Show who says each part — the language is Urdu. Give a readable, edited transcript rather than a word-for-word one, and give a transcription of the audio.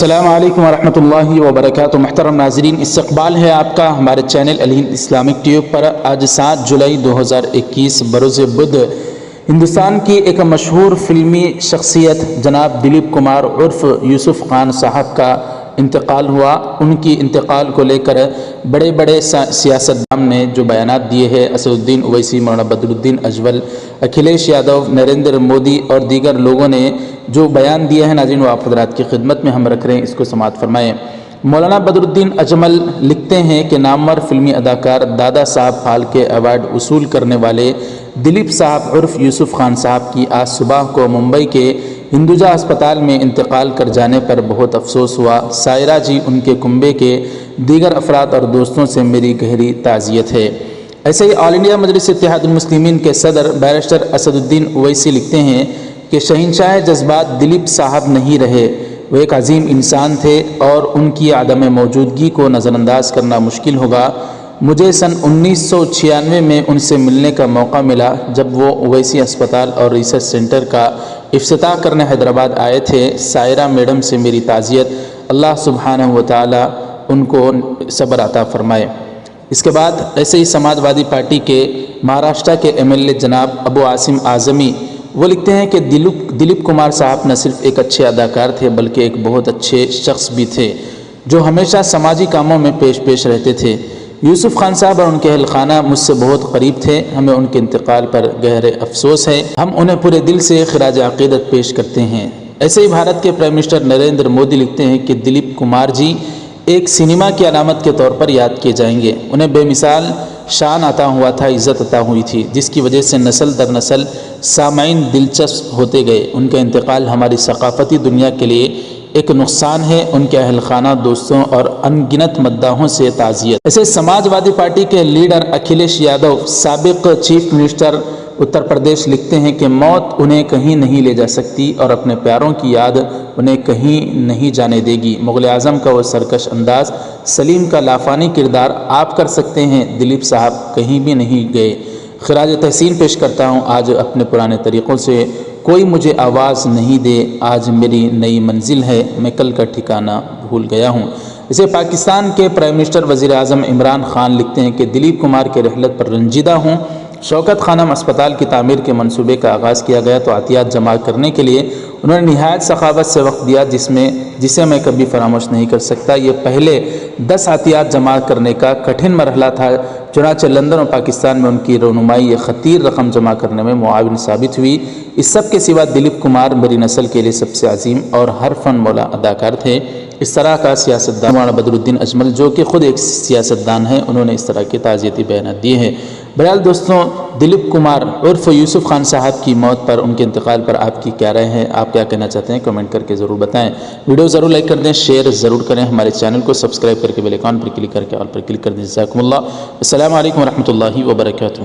Speaker 1: السلام علیکم ورحمۃ اللہ وبرکاتہ۔ محترم ناظرین، استقبال ہے آپ کا ہمارے چینل الہند اسلامک ٹیوب پر۔ آج 7 جولائی 2021 بروز بدھ ہندوستان کی ایک مشہور فلمی شخصیت جناب دلیپ کمار عرف یوسف خان صاحب کا انتقال ہوا۔ ان کی انتقال کو لے کر بڑے بڑے سیاستدان نے جو بیانات دیے ہیں، اسد الدین اویسی، مولانا بدر الدین اجول، اکھلیش یادو، نریندر مودی اور دیگر لوگوں نے جو بیان دیے ہیں، ناظرین وہ آپ حضرات کی خدمت میں ہم رکھ رہے ہیں، اس کو سماعت فرمائیں۔ مولانا بدر الدین اجمل لکھتے ہیں کہ نامور فلمی اداکار دادا صاحب پھالکے ایوارڈ وصول کرنے والے دلیپ صاحب عرف یوسف خان صاحب کی آج صبح کو ممبئی کے ہندوجا اسپتال میں انتقال کر جانے پر بہت افسوس ہوا۔ سائرہ جی، ان کے کنبے کے دیگر افراد اور دوستوں سے میری گہری تعزیت ہے۔ ایسے ہی آل انڈیا مجلس اتحاد المسلمین کے صدر بیرسٹر اسد الدین اویسی لکھتے ہیں کہ شہنشاہ جذبات دلیپ صاحب نہیں رہے، وہ ایک عظیم انسان تھے اور ان کی عدم موجودگی کو نظر انداز کرنا مشکل ہوگا۔ مجھے سن 1996 میں ان سے ملنے کا موقع ملا جب وہ اویسی اسپتال اور ریسرچ سینٹر کا افتتاح کرنے حیدرآباد آئے تھے۔ سائرہ میڈم سے میری تعزیت، اللہ سبحانہ و تعالی ان کو صبر عطا فرمائے۔ اس کے بعد ایسے ہی سماج وادی پارٹی کے مہاراشٹر کے MLA جناب ابو عاصم اعظمی وہ لکھتے ہیں کہ دلیپ کمار صاحب نہ صرف ایک اچھے اداکار تھے بلکہ ایک بہت اچھے شخص بھی تھے جو ہمیشہ سماجی کاموں میں پیش رہتے تھے۔ یوسف خان صاحب اور ان کے اہل خانہ مجھ سے بہت قریب تھے، ہمیں ان کے انتقال پر گہرے افسوس ہے، ہم انہیں پورے دل سے خراج عقیدت پیش کرتے ہیں۔ ایسے ہی بھارت کے پرائم منسٹر نریندر مودی لکھتے ہیں کہ دلیپ کمار جی ایک سینما کی علامت کے طور پر یاد کیے جائیں گے، انہیں بے مثال شان عطا ہوا تھا، عزت عطا ہوئی تھی، جس کی وجہ سے نسل در نسل سامعین دلچسپ ہوتے گئے۔ ان کا انتقال ہماری ثقافتی دنیا کے لیے ایک نقصان ہے، ان کے اہل خانہ، دوستوں اور ان گنت مداحوں سے تعزیت۔ ایسے سماج وادی پارٹی کے لیڈر اکھلیش یادو سابق چیف منسٹر اتر پردیش لکھتے ہیں کہ موت انہیں کہیں نہیں لے جا سکتی اور اپنے پیاروں کی یاد انہیں کہیں نہیں جانے دے گی۔ مغل اعظم کا وہ سرکش انداز، سلیم کا لافانی کردار آپ کر سکتے ہیں، دلیپ صاحب کہیں بھی نہیں گئے۔ خراج تحسین پیش کرتا ہوں، آج اپنے پرانے طریقوں سے کوئی مجھے آواز نہیں دے، آج میری نئی منزل ہے، میں کل کا ٹھکانہ بھول گیا ہوں۔ اسے پاکستان کے پرائم منسٹر وزیر اعظم عمران خان لکھتے ہیں کہ دلیپ کمار کے رحلت پر رنجیدہ ہوں۔ شوکت خانم اسپتال کی تعمیر کے منصوبے کا آغاز کیا گیا تو عطیات جمع کرنے کے لیے انہوں نے نہایت سخاوت سے وقت دیا جسے میں کبھی فراموش نہیں کر سکتا۔ یہ پہلے 10 عطیات جمع کرنے کا کٹھن مرحلہ تھا، چنانچہ لندن اور پاکستان میں ان کی رہنمائی یہ خطیر رقم جمع کرنے میں معاون ثابت ہوئی۔ اس سب کے سوا دلیپ کمار میری نسل کے لیے سب سے عظیم اور ہر فن مولا اداکار تھے۔ اس طرح کا سیاستدان مولانا بدر الدین اجمل جو کہ خود ایک سیاستدان ہیں، انہوں نے اس طرح کی تعزیتی بیانات دیے ہیں۔ بہرحال دوستوں، دلیپ کمار عرف یوسف خان صاحب کی موت پر، ان کے انتقال پر آپ کی کیا رائے ہے؟ آپ کیا کہنا چاہتے ہیں؟ کمنٹ کر کے ضرور بتائیں۔ ویڈیو ضرور لائک کر دیں، شیئر ضرور کریں، ہمارے چینل کو سبسکرائب کر کے بیل آئیکن پر کلک کر کے آل پر کلک کر دیں۔ جزاکم اللہ۔ السلام علیکم ورحمۃ اللہ وبرکاتہ۔